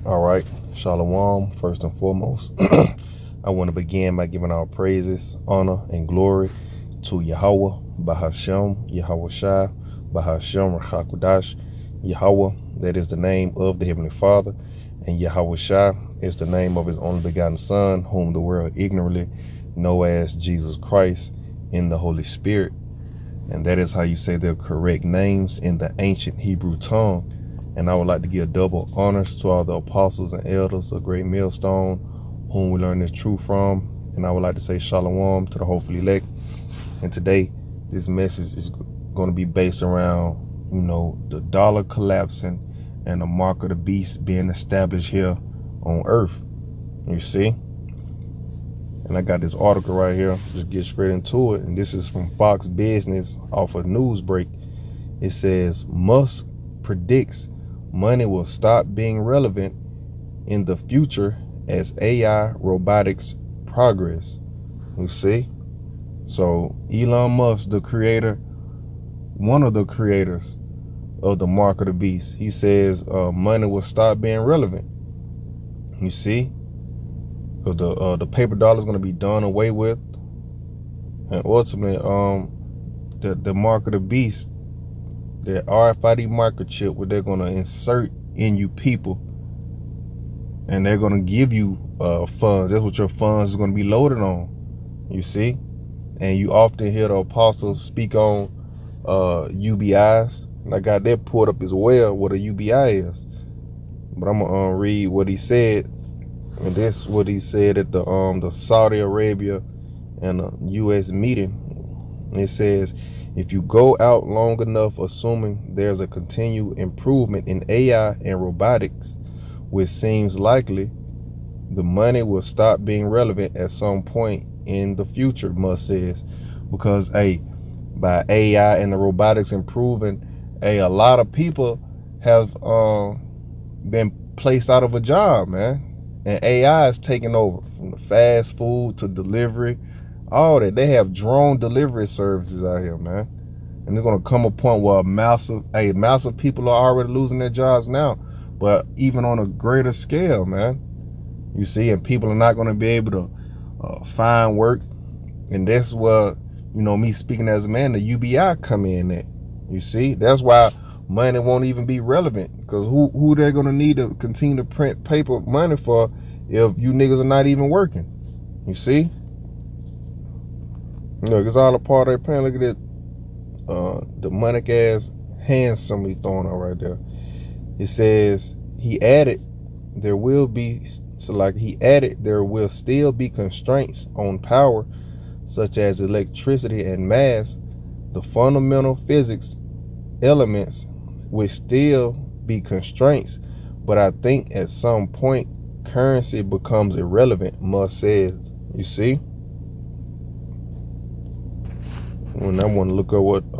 All right, Shalom, first and foremost. I want to begin by giving our praises, honor, and glory to Yahweh, Bahashem, Yahweh Shai, Bahashem, Rachakudash, Yahweh, that is the name of the Heavenly Father, and Yahweh Shai is the name of His only begotten Son, whom the world ignorantly know as Jesus Christ in the Holy Spirit. And that is how you say their correct names in the ancient Hebrew tongue. And I would like to give double honors to all the apostles and elders of Great Millstone, whom we learn this truth from. And I would like to say shalom to the hopeful elect. And today, this message is going to be based around, the dollar collapsing and the mark of the beast being established here on earth. You see? And I got this article right here. Just get straight into it. And this is from Fox Business off of Newsbreak. It says, Musk predicts money will stop being relevant in the future as AI robotics progress. You see? So Elon Musk, the creator, one of the creators of the mark of the beast, he says money will stop being relevant. You see? Because the paper dollar is going to be done away with. And ultimately, the mark of the beast, the RFID microchip, where they're going to insert in you people, and they're going to give you funds. That's what your funds is going to be loaded on. You see? And you often hear the apostles speak on UBIs. And I got that pulled up as well, what a UBI is. But I'm going to read what he said. And this is what he said at the Saudi Arabia and the U.S. meeting. It says, if you go out long enough assuming there's a continued improvement in AI and robotics, which seems likely, the money will stop being relevant at some point in the future, Musk says. Because, by AI and the robotics improving, a lot of people have been placed out of a job, man. And AI is taking over from the fast food to delivery, all that. They have drone delivery services out here, man. And there's going to come a point where massive people are already losing their jobs now, but even on a greater scale, man. You see, and people are not going to be able to find work. And that's where, me speaking as a man, the UBI come in at. You see, that's why money won't even be relevant, because who they're going to need to continue to print paper money for if you niggas are not even working. You see? Look, it's all a part of their plan. Look at that demonic ass hand somebody's throwing out right there. It says, he added there will still be constraints on power, such as electricity and mass. The fundamental physics elements will still be constraints, but I think at some point currency becomes irrelevant, Musk says. You see? When I want to look at what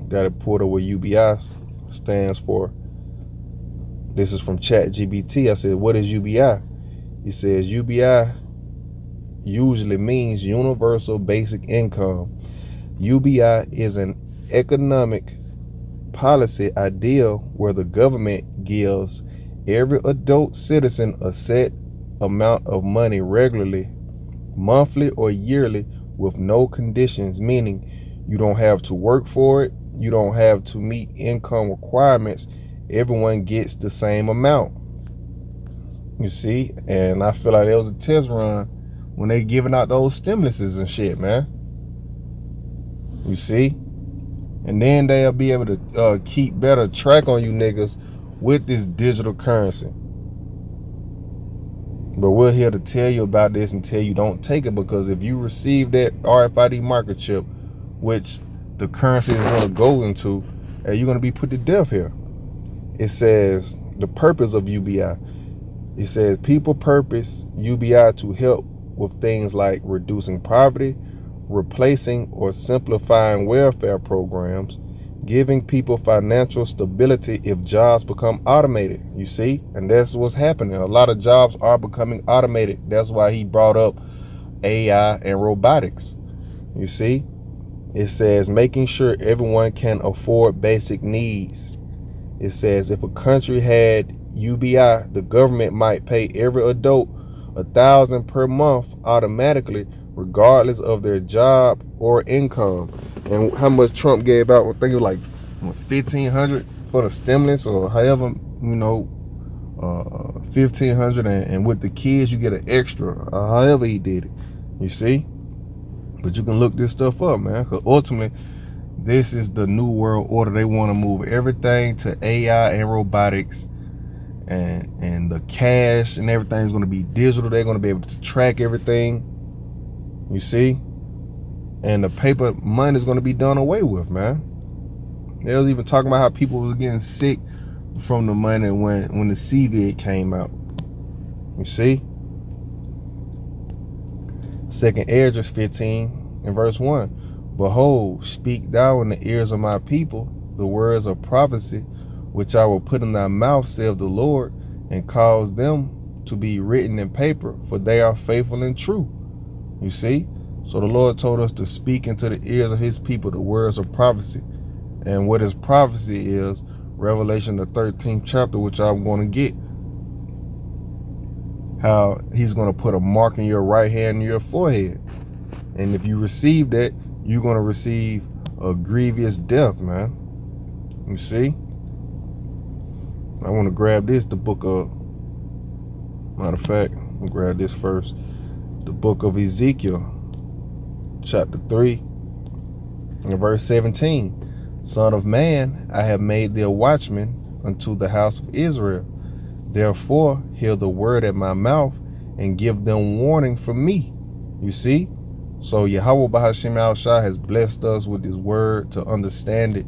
got it pulled up what UBI stands for. This is from ChatGPT. I said, what is UBI? He says UBI usually means universal basic income. UBI is an economic policy ideal where the government gives every adult citizen a set amount of money regularly, monthly or yearly, with no conditions, meaning you don't have to work for it, you don't have to meet income requirements, everyone gets the same amount. You see? And I feel like there was a test run when they giving out those stimuluses and shit, man. You see? And then they'll be able to keep better track on you niggas with this digital currency. But we're here to tell you about this and tell you don't take it, because if you receive that RFID microchip, which the currency is going to go into, you're going to be put to death here. It says the purpose of UBI. It says people purpose UBI to help with things like reducing poverty, replacing or simplifying welfare programs, giving people financial stability if jobs become automated. You see? And that's what's happening. A lot of jobs are becoming automated. That's why he brought up AI and robotics. You see? It says making sure everyone can afford basic needs. It says if a country had UBI, the government might pay every adult $1,000 per month automatically, regardless of their job or income. And how much Trump gave out? I think it was like $1,500 for the stimulus, or however, $1,500, and with the kids you get an extra, however he did it. You see? But you can look this stuff up, man, because ultimately this is the new world order. They want to move everything to AI and robotics, and the cash and everything's going to be digital. They're going to be able to track everything. You see? And the paper money is going to be done away with, man. They was even talking about how people was getting sick from the money when the CVID came out. You see? 2nd Esdras 15 and verse 1. Behold, speak thou in the ears of my people the words of prophecy, which I will put in thy mouth, saith the Lord, and cause them to be written in paper, for they are faithful and true. You see? So the Lord told us to speak into the ears of his people the words of prophecy. And what his prophecy is, Revelation the 13th chapter, which I'm going to get. How he's going to put a mark in your right hand and your forehead. And if you receive that, you're going to receive a grievous death, man. You see? I want to grab this, the book of, matter of fact, I'll grab this first. The book of Ezekiel, chapter 3, and verse 17. Son of man, I have made thee a watchman unto the house of Israel. Therefore, hear the word at my mouth and give them warning from me. You see? So Yahweh Bahashim Al-Shah has blessed us with his word to understand it.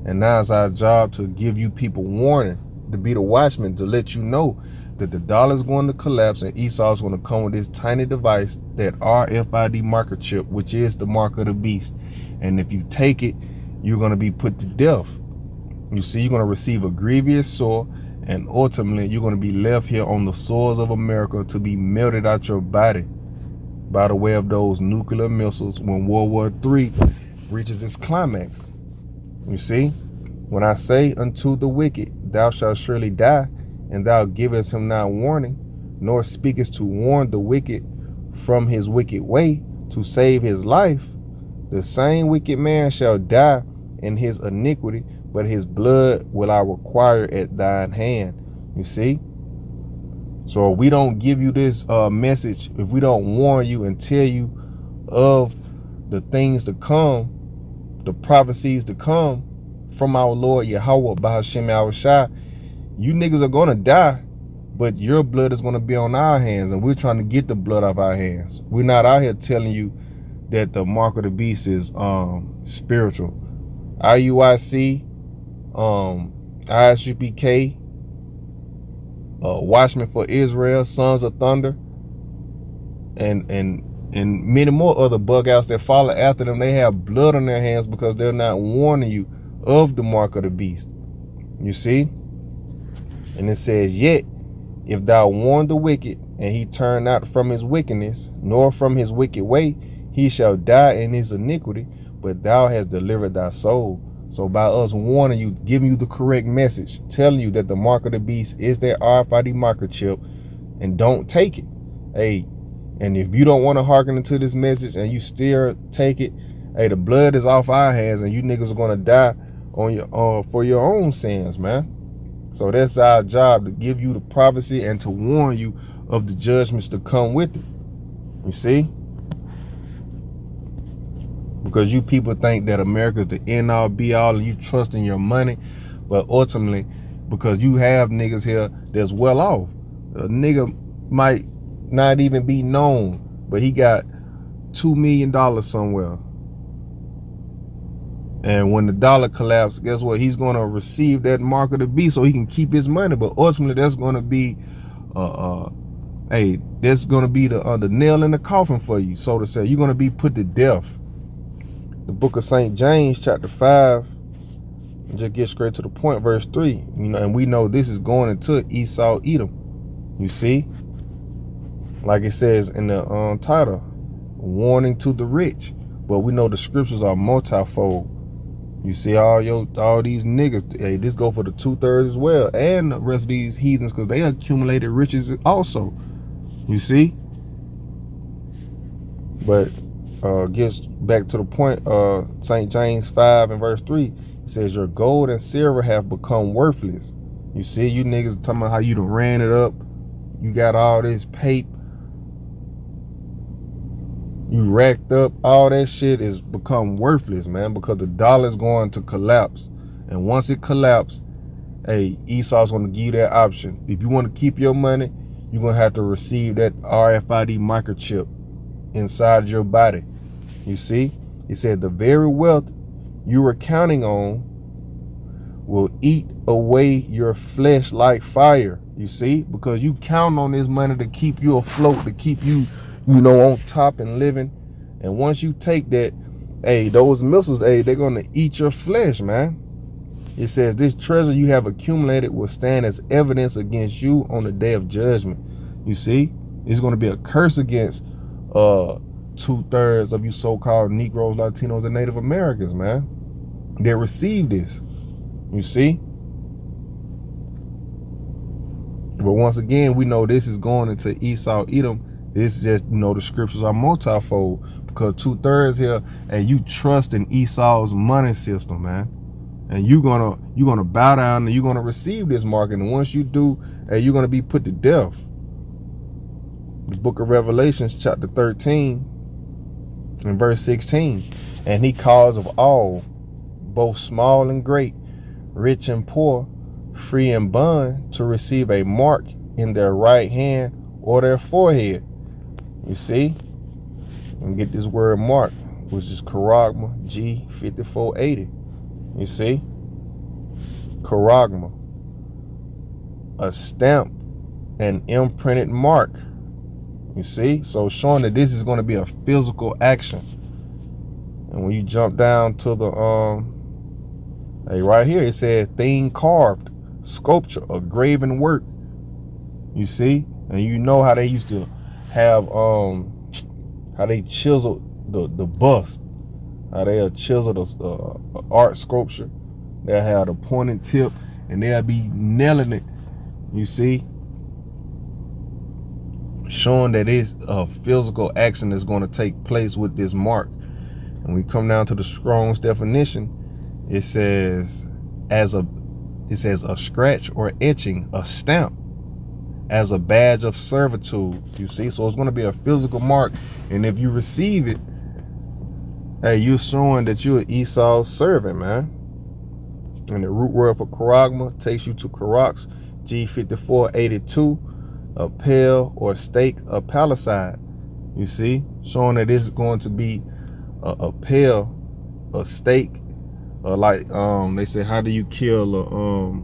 And now it's our job to give you people warning, to be the watchman, to let you know that the dollar is going to collapse and Esau is going to come with this tiny device, that RFID marker chip, which is the mark of the beast. And if you take it, you're going to be put to death. You see, you're going to receive a grievous sore, and ultimately you're going to be left here on the soils of America to be melted out your body by the way of those nuclear missiles when World War III reaches its climax. You see, when I say unto the wicked, thou shalt surely die, and thou givest him not warning, nor speakest to warn the wicked from his wicked way to save his life, the same wicked man shall die in his iniquity, but his blood will I require at thine hand. You see? So if we don't give you this message, if we don't warn you and tell you of the things to come, the prophecies to come from our Lord Yahweh Bahashim Al-Shah, you niggas are going to die, but your blood is going to be on our hands, and we're trying to get the blood off our hands. We're not out here telling you that the mark of the beast is spiritual. IUIC, ISUPK, Watchmen for Israel, Sons of Thunder, and many more other bug outs that follow after them. They have blood on their hands because they're not warning you of the mark of the beast. You see? And it says, yet, if thou warn the wicked, and he turn not from his wickedness, nor from his wicked way, he shall die in his iniquity, but thou hast delivered thy soul. So by us warning you, giving you the correct message, telling you that the mark of the beast is that RFID marker chip, and don't take it. Hey, and if you don't want to hearken into this message and you still take it, hey, the blood is off our hands, and you niggas are gonna die on your for your own sins, man. So that's our job, to give you the prophecy and to warn you of the judgments to come with it. You see? Because you people think that America is the end all be all and you trust in your money. But ultimately, because you have niggas here that's well off. A nigga might not even be known, but he got $2 million somewhere. And when the dollar collapses, guess what? He's going to receive that mark of the beast so he can keep his money. But ultimately, that's going to be, hey, that's going to be the nail in the coffin for you, so to say. You're going to be put to death. The book of St. James, chapter 5, just get straight to the point, verse 3. You know, and we know this is going into Esau, Edom. You see? Like it says in the title, warning to the rich. But we know the scriptures are multifold. You see all these niggas. Hey, this go for the 2/3 as well, and the rest of these heathens, because they accumulated riches also. You see, but gets back to the point. St. James 5 and verse 3. It says, "Your gold and silver have become worthless." You see, you niggas talking about how you done ran it up. You got all this paper. You racked up. All that shit is become worthless, man, because the dollar's going to collapse. And once it collapses, hey, Esau's going to give you that option. If you want to keep your money, you're going to have to receive that RFID microchip inside your body. You see? It said the very wealth you were counting on will eat away your flesh like fire. You see? Because you count on this money to keep you afloat, to keep you, on top and living. And once you take that, hey, those missiles, hey, they're going to eat your flesh, man. It says this treasure you have accumulated will stand as evidence against you on the day of judgment. You see? It's going to be a curse against 2/3 of you so-called Negroes, Latinos, and Native Americans, man. They receive this. You see? But once again, we know this is going into Esau, Edom. This is just, the scriptures are multifold, because 2/3 here, and you trust in Esau's money system, man. And you're gonna bow down and you're gonna receive this mark. And once you do, you're gonna be put to death. The book of Revelations, chapter 13, and verse 16. And he calls of all, both small and great, rich and poor, free and bond, to receive a mark in their right hand or their forehead. You see? And get this word mark, which is Charagma G5480. You see? Charagma. A stamp, an imprinted mark. You see? So showing that this is going to be a physical action. And when you jump down to the hey, right here, it says thing carved, sculpture, a graven work. You see? And you know how they used to have how they chiseled the bust, how they chiseled the art sculpture. They'll have the pointed tip and they'll be nailing it. You see? Showing that it's a physical action that's going to take place with this mark. And we come down to the Strong's definition. It says a scratch or etching, a stamp, as a badge of servitude. You see, so it's going to be a physical mark, and if you receive it, hey, you're showing that you're Esau's servant, man. And the root word for charagma takes you to Charax G5482, a pale or stake of palicide. You see, showing that this is going to be a pale, a stake, like they say, how do you kill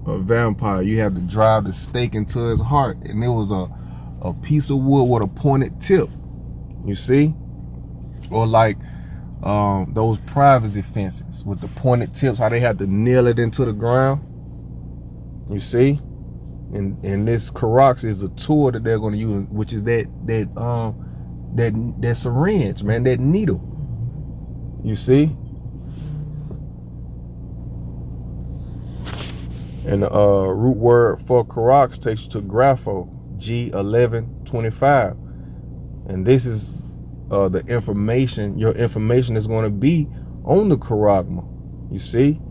a vampire? You have to drive the stake into his heart, and it was a piece of wood with a pointed tip. You see? Or like those privacy fences with the pointed tips, how they have to nail it into the ground. You see? And this Charax is a tool that they're going to use, which is that syringe, man, that needle. You see? And the root word for Charax takes you to Grapho G1125. And this is the information, your information is going to be on the charagma. You see?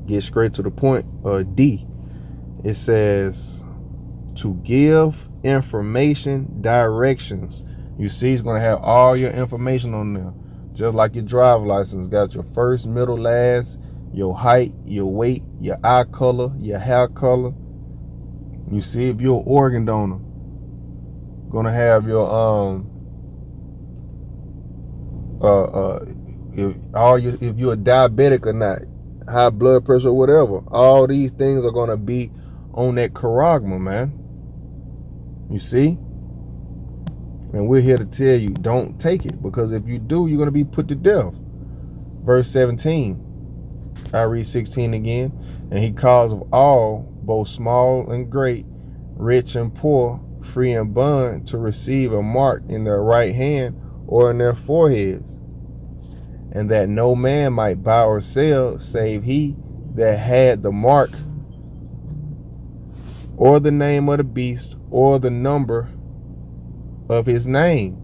Get straight to the point. D. It says to give information directions. You see, it's going to have all your information on there. Just like your driver license. Got your first, middle, last, your height, your weight, your eye color, your hair color. You see, if you're an organ donor, gonna have your if you're a diabetic or not, high blood pressure or whatever. All these things are gonna be on that charagma, man. You see? And we're here to tell you, don't take it, because if you do, you're gonna be put to death. Verse 17. I read 16 again. And he calls of all, both small and great, rich and poor, free and bond, to receive a mark in their right hand or in their foreheads. and that no man might buy or sell save he that had the mark or the name of the beast or the number of his name.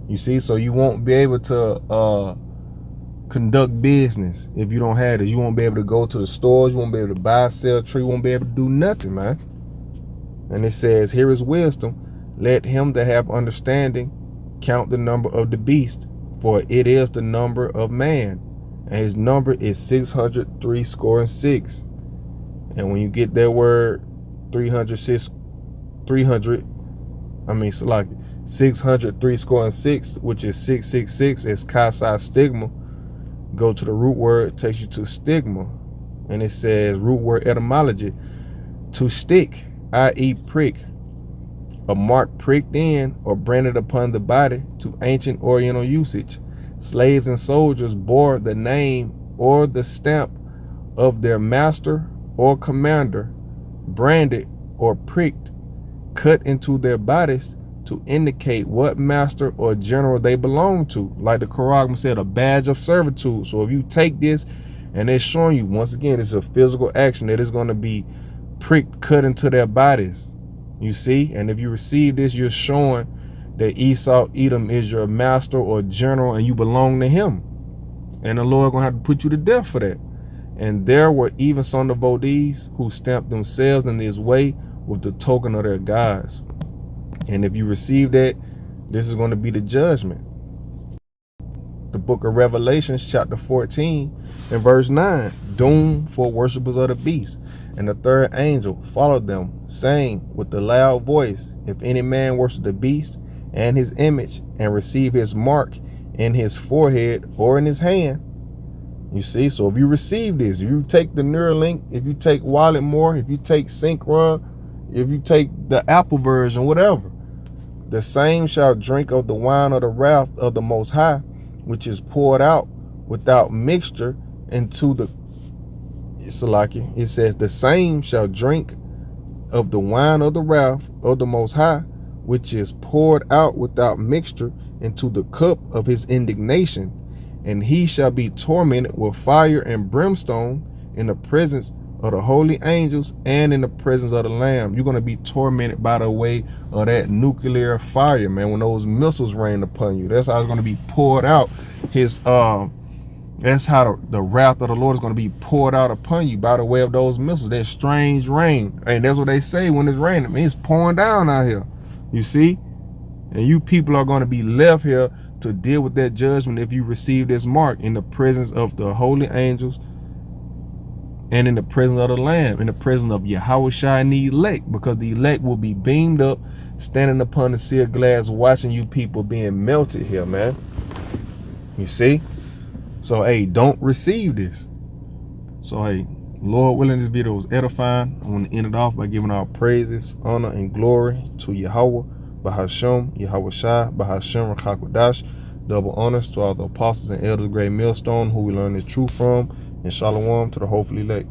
You see, so you won't be able to conduct business if you don't have this. You won't be able to go to the stores. You won't be able to buy, sell, trade. You won't be able to do nothing, man. And it says, here is wisdom. Let him that have understanding count the number of the beast, for it is the number of man, and his number is 666. And when you get that word 603 which is 666, is Kasai stigma. Go to the root word, it takes you to stigma. And it says root word etymology, to stick, i.e. prick, a mark pricked in or branded upon the body. To ancient Oriental usage, slaves and soldiers bore the name or the stamp of their master or commander, branded or pricked, cut into their bodies to indicate what master or general they belong to. Like the Quran said, a badge of servitude. So if you take this and it's showing you, once again, it's a physical action that is going to be pricked, cut into their bodies. You see? And if you receive this, you're showing that Esau, Edom is your master or general and you belong to him. And the Lord going to have to put you to death for that. And there were even some of the Vodis who stamped themselves in this way with the token of their gods. And if you receive that, this is going to be the judgment. The book of Revelations, chapter 14 and verse 9, doom for worshipers of the beast. And the third angel followed them, saying with a loud voice, if any man worship the beast and his image, and receive his mark in his forehead or in his hand. You see, so if you receive this, if you take the Neuralink, if you take Wallet More, if you take Synchron, if you take the Apple version, whatever, the same shall drink of the wine of the wrath of the Most High, which is poured out without mixture into the Salaki. It says, the same shall drink of the wine of the wrath of the Most High, which is poured out without mixture into the cup of his indignation, and he shall be tormented with fire and brimstone in the presence of the holy angels and in the presence of the Lamb. You're going to be tormented by the way of that nuclear fire, man, when those missiles rain upon you. That's how it's going to be poured out. That's how the wrath of the Lord is going to be poured out upon you, by the way of those missiles, that strange rain. And that's what they say when it's raining. I mean, it's pouring down out here. You see? And you people are going to be left here to deal with that judgment if you receive this mark in the presence of the holy angels and in the presence of the Lamb, in the presence of Yahushua and the elect, because the elect will be beamed up, standing upon the sea of glass, watching you people being melted here, man. You see? So, hey, don't receive this. So, hey, Lord willing, this video was edifying. I want to end it off by giving our praises, honor, and glory to Yahweh, Bahashem, Yahushua, Bahashem, Rachakodash. Double honors to all the apostles and elders of Great Millstone who we learn this truth from. And shalom to the hopefully elect.